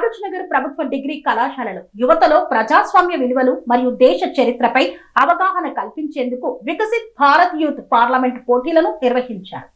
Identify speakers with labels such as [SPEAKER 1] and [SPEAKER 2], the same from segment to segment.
[SPEAKER 1] కాగజ్ నగర్ ప్రభుత్వ డిగ్రీ కళాశాలలో యువతలో ప్రజాస్వామ్య విలువలు మరియు దేశ చరిత్రపై అవగాహన కల్పించేందుకు వికసిత్ భారత్ యూత్ పార్లమెంట్ పోటీలను నిర్వహించారు.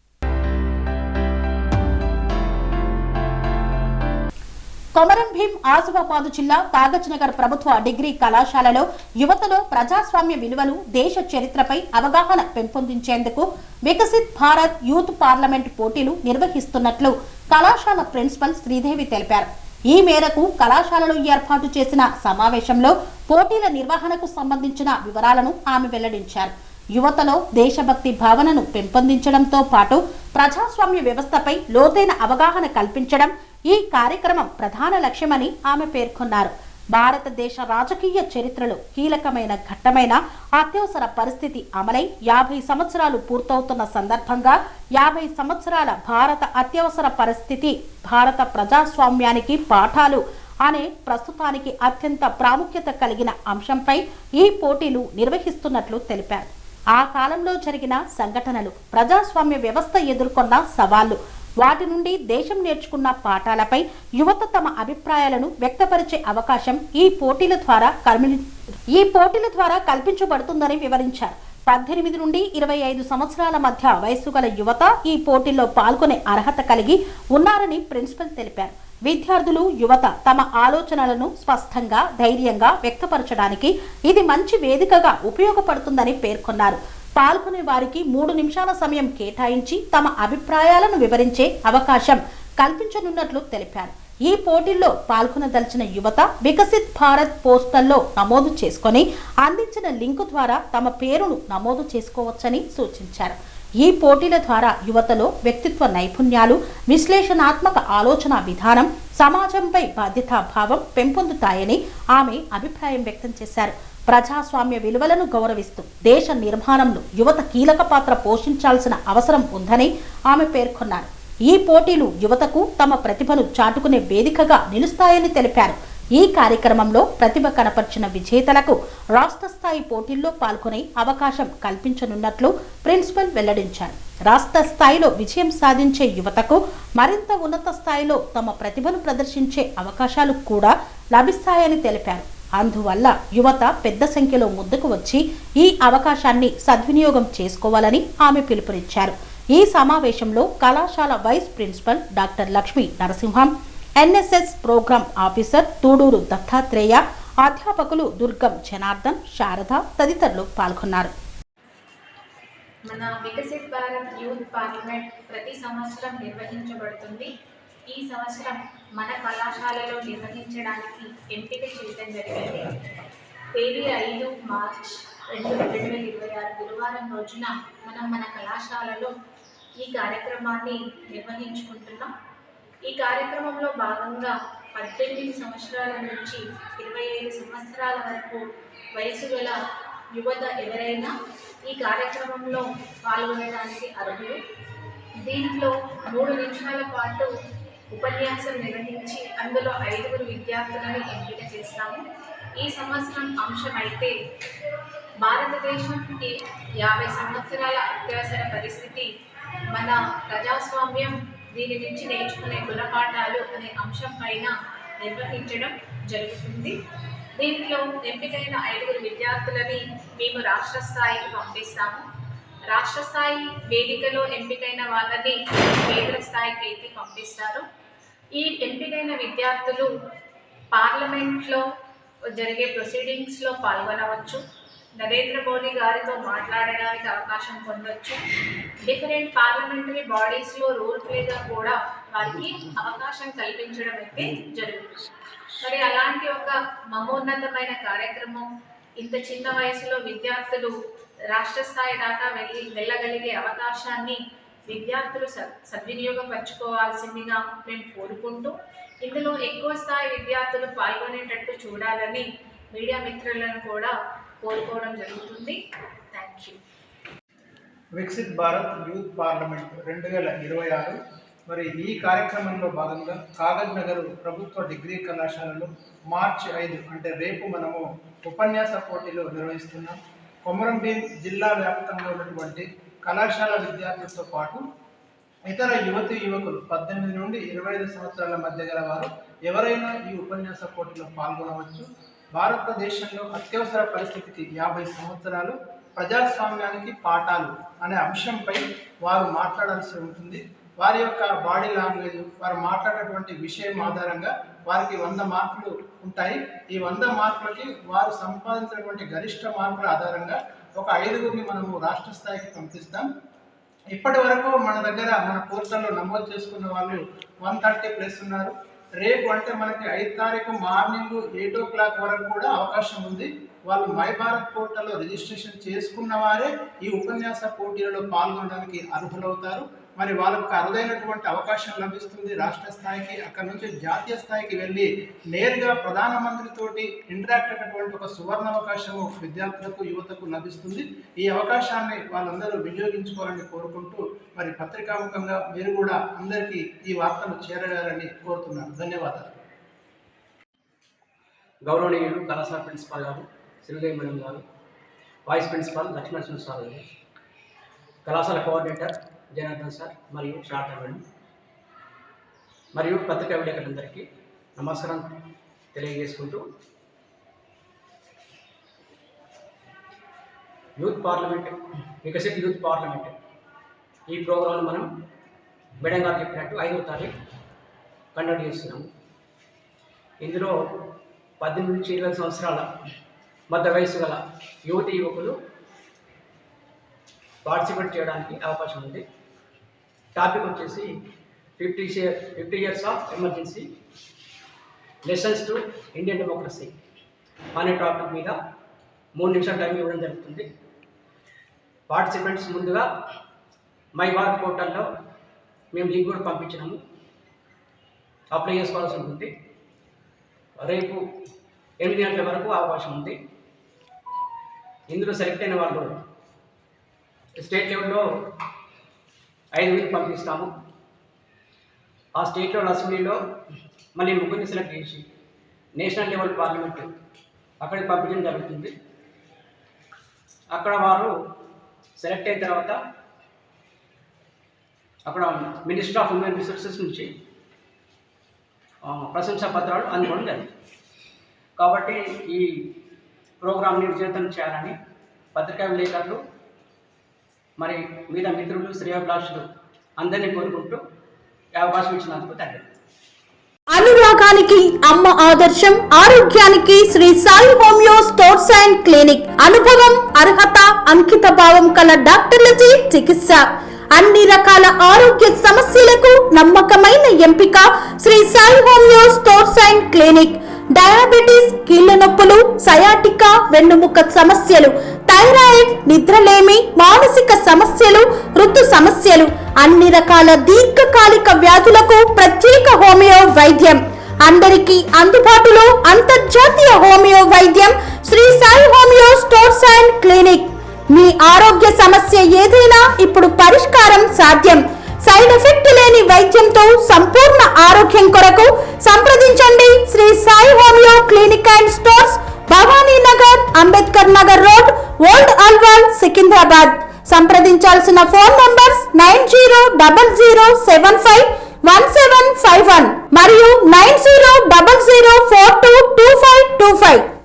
[SPEAKER 1] కొమరం భీం ఆసిఫాబాద్ జిల్లా కాగజ్ నగర్ ప్రభుత్వ డిగ్రీ కళాశాలలో యువతలో ప్రజాస్వామ్య విలువలు దేశ చరిత్రపై అవగాహన పెంపొందించేందుకు వికసిత్ భారత్ యూత్ పార్లమెంట్ పోటీలు నిర్వహిస్తున్నట్లు కళాశాల ప్రిన్సిపల్ శ్రీదేవి తెలిపారు. ఈ మేరకు కళాశాలలో ఏర్పాటు చేసిన సమావేశంలో పోటీల నిర్వహణకు సంబంధించిన వివరాలను ఆమె వెల్లడించారు. యువతలో దేశభక్తి భావనను పెంపొందించడంతో పాటు ప్రజాస్వామ్య వ్యవస్థపై లోతైన అవగాహన కల్పించడం ఈ కార్యక్రమం ప్రధాన లక్ష్యమని ఆమె పేర్కొన్నారు. భారతదేశ రాజకీయ చరిత్రలో కీలకమైన ఘట్టమైన అత్యవసర పరిస్థితి అమలై 50 సంవత్సరాలు పూర్తవుతున్న సందర్భంగా 50 సంవత్సరాల భారత అత్యవసర పరిస్థితి భారత ప్రజాస్వామ్యానికి పాఠాలు అనే ప్రస్తుతానికి అత్యంత ప్రాముఖ్యత కలిగిన అంశంపై ఈ పోటీలు నిర్వహిస్తున్నట్లు తెలిపారు. ఆ కాలంలో జరిగిన సంఘటనలు, ప్రజాస్వామ్య వ్యవస్థ ఎదుర్కొన్న సవాళ్లు, వాటి నుండి దేశం నేర్చుకున్న పాఠాలపై యువత తమ అభిప్రాయాలను వ్యక్తపరిచే అవకాశం ఈ పోటీల ద్వారా కల్పించబడుతుందని వివరించారు. 18 నుండి 25 సంవత్సరాల మధ్య వయసు గల యువత ఈ పోటీల్లో పాల్గొనే అర్హత కలిగి ఉన్నారని ప్రిన్సిపల్ తెలిపారు. విద్యార్థులు, యువత తమ ఆలోచనలను స్పష్టంగా, ధైర్యంగా వ్యక్తపరచడానికి ఇది మంచి వేదికగా ఉపయోగపడుతుందని పేర్కొన్నారు. పాల్గొనే వారికి 3 నిమిషాల సమయం కేటాయించి తమ అభిప్రాయాలను వివరించే అవకాశం కల్పించనున్నట్లు తెలిపారు. ఈ పోటీల్లో పాల్గొనదలిచిన యువత వికసిత్ భారత్ పోస్టల్లో నమోదు చేసుకొని అందించిన లింకు ద్వారా తమ పేరును నమోదు చేసుకోవచ్చని సూచించారు. ఈ పోటీల ద్వారా యువతలో వ్యక్తిత్వ నైపుణ్యాలు, విశ్లేషణాత్మక ఆలోచన విధానం, సమాజంపై బాధ్యతాభావం పెంపొందుతాయని ఆమె అభిప్రాయం వ్యక్తం చేశారు. ప్రజాస్వామ్య విలువలను గౌరవిస్తూ దేశ నిర్మాణంలో యువత కీలక పాత్ర పోషించాల్సిన అవసరం ఉందని ఆమె పేర్కొన్నారు. ఈ పోటీలు యువతకు తమ ప్రతిభను చాటుకునే వేదికగా నిలుస్తాయని తెలిపారు. ఈ కార్యక్రమంలో ప్రతిభ కనపర్చిన విజేతలకు రాష్ట్ర స్థాయి పోటీల్లో పాల్గొనే అవకాశం కల్పించనున్నట్లు ప్రిన్సిపల్ వెల్లడించారు. రాష్ట్ర స్థాయిలో విజయం సాధించే యువతకు మరింత ఉన్నత స్థాయిలో తమ ప్రతిభను ప్రదర్శించే అవకాశాలు కూడా లభిస్తాయని తెలిపారు. అందువల్ల యువత పెద్ద సంఖ్యలో ముందుకు వచ్చి ఈ అవకాశాన్ని సద్వినియోగం చేసుకోవాలని ఆమె పిలుపునిచ్చారు. ఈ సమావేశంలో కళాశాల vice principal doctor Lakshmi Narasimham, NSS program officer Tuduru Dattatreya, అధ్యాపకులు దుర్గం జనార్దన్, శారద తదితరులు పాల్గొన్నారు.
[SPEAKER 2] మన వికసిత్ భారత్ యూత్ పార్లమెంట్ ప్రతి సంవత్సరం నిర్వహించబడుతుంది. ఈ సంవత్సరం మన కళాశాలలో నిర్వహించడానికి ఎంపిక చేయడం జరిగింది. తేదీ 5 మార్చ్ 2026 గురువారం రోజున మనం మన కళాశాలలో ఈ కార్యక్రమాన్ని నిర్వహించుకుంటున్నాం. ఈ కార్యక్రమంలో భాగంగా 18 సంవత్సరాల నుంచి 25 సంవత్సరాల వరకు వయసు గల యువత ఎవరైనా ఈ కార్యక్రమంలో పాల్గొనడానికి అర్హులు. దీంట్లో 3 నిమిషాల పాటు ఉపన్యాసం నిర్వహించి అందులో 5 విద్యార్థులను ఎంపిక చేస్తాము. ఈ సంవత్సరం అంశం అయితే భారతదేశానికి 50 సంవత్సరాల అత్యవసర పరిస్థితి, మన ప్రజాస్వామ్యం, దీని నుంచి నేర్చుకునే గుణపాఠాలు అనే అంశం పైన నిర్వహించడం జరుగుతుంది. దీంట్లో ఎంపికైన 5 విద్యార్థులని మేము రాష్ట్ర స్థాయికి పంపిస్తాము. రాష్ట్ర స్థాయి వేదికలో ఎంపికైన వాళ్ళని కేంద్ర స్థాయికి అయితే పంపిస్తారు. ఈ ఎంపికైన విద్యార్థులు పార్లమెంట్లో జరిగే ప్రొసీడింగ్స్లో పాల్గొనవచ్చు, నరేంద్ర మోడీ గారితో మాట్లాడడానికి అవకాశం పొందవచ్చు, డిఫరెంట్ పార్లమెంటరీ బాడీస్లో రోల్ ప్లేగా కూడా వారికి అవకాశం కల్పించడం అయితే జరుగుతుంది. మరి అలాంటి ఒక మహోన్నతమైన కార్యక్రమం, ఇంత చిన్న వయసులో విద్యార్థులు రాష్ట్ర స్థాయి దాకా వెళ్ళగలిగే అవకాశాన్ని విద్యార్థులు సద్వినియోగపరచుకోవాల్సిందిగా మేము కోరుకుంటూ, ఇందులో ఎక్కువ స్థాయి విద్యార్థులు పాల్గొనేటట్టు చూడాలని మీడియా మిత్రులను కూడా కోరుకోవడం జరుగుతుంది. Thank you.
[SPEAKER 3] Viksit Bharat youth parliament 2026 మరి ఈ కార్యక్రమంలో భాగంగా కాగజ్ నగర్ ప్రభుత్వ డిగ్రీ కళాశాలలో మార్చి 5 అంటే రేపు మనము ఉపన్యాస పోటీలు నిర్వహిస్తున్నాం. కొమరం భీం జిల్లా వ్యాప్తంగా ఉన్నటువంటి కళాశాల విద్యార్థులతో పాటు ఇతర యువతి యువకులు 18 నుండి 25 సంవత్సరాల మధ్య గల వారు ఎవరైనా ఈ ఉపన్యాస పోటీలో పాల్గొనవచ్చు. భారతదేశంలో అత్యవసర పరిస్థితికి 50 సంవత్సరాలు, ప్రజాస్వామ్యానికి పాఠాలు అనే అంశంపై వారు మాట్లాడాల్సి ఉంటుంది. వారి యొక్క బాడీ లాంగ్వేజ్, వారు మాట్లాడేటువంటి విషయం ఆధారంగా వారికి 100 మార్కులు ఉంటాయి. ఈ 100 మార్కులకి వారు సంపాదించినటువంటి గరిష్ట మార్కుల ఆధారంగా ఒక 5గురిని మనము రాష్ట్ర స్థాయికి పంపిస్తాం. ఇప్పటి వరకు మన దగ్గర మన పోర్టల్లో నమోదు చేసుకున్న వాళ్ళు 130+ ఉన్నారు. రేపు అంటే మనకి 5 తారీఖు మార్నింగ్ 8 o'clock వరకు కూడా అవకాశం ఉంది. వాళ్ళు మై భారత్ పోర్టల్లో రిజిస్ట్రేషన్ చేసుకున్న వారే ఈ ఉపన్యాస పోటీలలో పాల్గొనడానికి అర్హులవుతారు. మరి వాళ్ళకు అరుదైనటువంటి అవకాశం లభిస్తుంది రాష్ట్ర స్థాయికి. అక్కడ నుంచి జాతీయ స్థాయికి వెళ్ళి నేరుగా ప్రధానమంత్రితోటి ఇంటరాక్ట్ అయ్యేటువంటి ఒక సువర్ణ అవకాశము విద్యార్థులకు, యువతకు లభిస్తుంది. ఈ అవకాశాన్ని వాళ్ళందరూ వినియోగించుకోవాలని కోరుకుంటూ మరి పత్రికాముఖంగా మీరు కూడా అందరికీ ఈ వార్తలు చేరవేయాలని కోరుతున్నాను. ధన్యవాదాలు.
[SPEAKER 4] గౌరవనీయులు కళాశాల ప్రిన్సిపాల్ గారు శ్రీదేవి మేడం గారు, వైస్ ప్రిన్సిపాల్ లక్ష్మణ సార్ గారు, కళాశాల కోఆర్డినేటర్ జనార్దన్ సార్ మరియు శారద మేడం మరియు పత్రికా విలేకరులందరికీ నమస్కారం తెలియజేసుకుంటూ, youth parliament, Viksit youth parliament ఈ ప్రోగ్రాంను మనం మేడం గారు చెప్పినట్టు 5వ తారీఖు కండక్ట్ చేస్తున్నాము. ఇందులో 18 నుంచి 20 సంవత్సరాల మధ్య వయసు గల యువతి యువకులు పార్టిసిపేట్ చేయడానికి అవకాశం ఉంది. టాపిక్ వచ్చేసి 50 years of emergency lessons to Indian democracy అనే టాపిక్ మీద 3 నిమిషాల టైం ఇవ్వడం జరుగుతుంది. పార్టిసిపెంట్స్ ముందుగా మై భారత్ పోర్టల్లో మేము లింక్ కూడా పంపించినాము, అప్లై చేసుకోవాల్సి ఉంటుంది. రేపు 8 గంటల వరకు అవకాశం ఉంది. ఇందులో సెలెక్ట్ అయిన వాళ్ళు స్టేట్ లెవెల్లో 5 పంపిస్తాము. ఆ స్టేట్ లెవెల్ అసెంబ్లీలో మళ్ళీ 3 సెలెక్ట్ చేసి నేషనల్ లెవెల్ పార్లమెంట్ అక్కడికి పంపించడం జరుగుతుంది. అక్కడ వారు సెలెక్ట్ అయిన తర్వాత అక్కడ మినిస్టర్ ఆఫ్ హ్యూమన్ రిసోర్సెస్ నుంచి ప్రశంసా పత్రాలు అందుకోవడం జరుగుతుంది. కాబట్టి ఈ ప్రోగ్రాంని విజయవంతం చేయాలని పత్రికా విలేకరులు మరి మీద మిత్రులు, శ్రేయోభిలాషులు అందరినీ కోరుకుంటూ అవకాశం ఇచ్చినందుకు ధన్యవాదాలు.
[SPEAKER 1] అనురాగానికి అమ్మ ఆదర్శం, ఆరోగ్యానికి Shri Sai homeo stores and clinic. అనుభవం, అర్హత, అంకిత భావం కల డాక్టర్లచే చికిత్స. అన్ని రకాల ఆరోగ్య సమస్యలకు నమ్మకమైన ఎంపిక Shri Sai homeo stores and clinic. Diabetes, కీళ్ల నొప్పులు, సయాటికా, వెన్నుముక్క సమస్యలు, థైరాయిడ్, నిద్రలేమి, మానసిక సమస్యలు, ఋతు సమస్యలు, అన్ని రకాల దీర్ఘకాలిక వ్యాధులకు ప్రత్యేక హోమియో వైద్యం. అందరికీ అందుబాటులో అంతర్జాతీయ హోమియో వైద్యం Shri Sai homeo stores and clinic. మీ ఆరోగ్య సమస్య ఏదైనా ఇప్పుడు పరిష్కారం సాధ్యం. సైడ్ ఎఫెక్ట్ లేని వైద్యంతో సంపూర్ణ ఆరోగ్యం కొరకు సంప్రదించండి Shri Sai homeo clinic and stores, Bhavani Nagar, Ambedkar Nagar road, old Alwal, Secunderabad. సంప్రదించాల్సిన ఫోన్ నంబర్స్ 9000751751 మరియు 9000422525.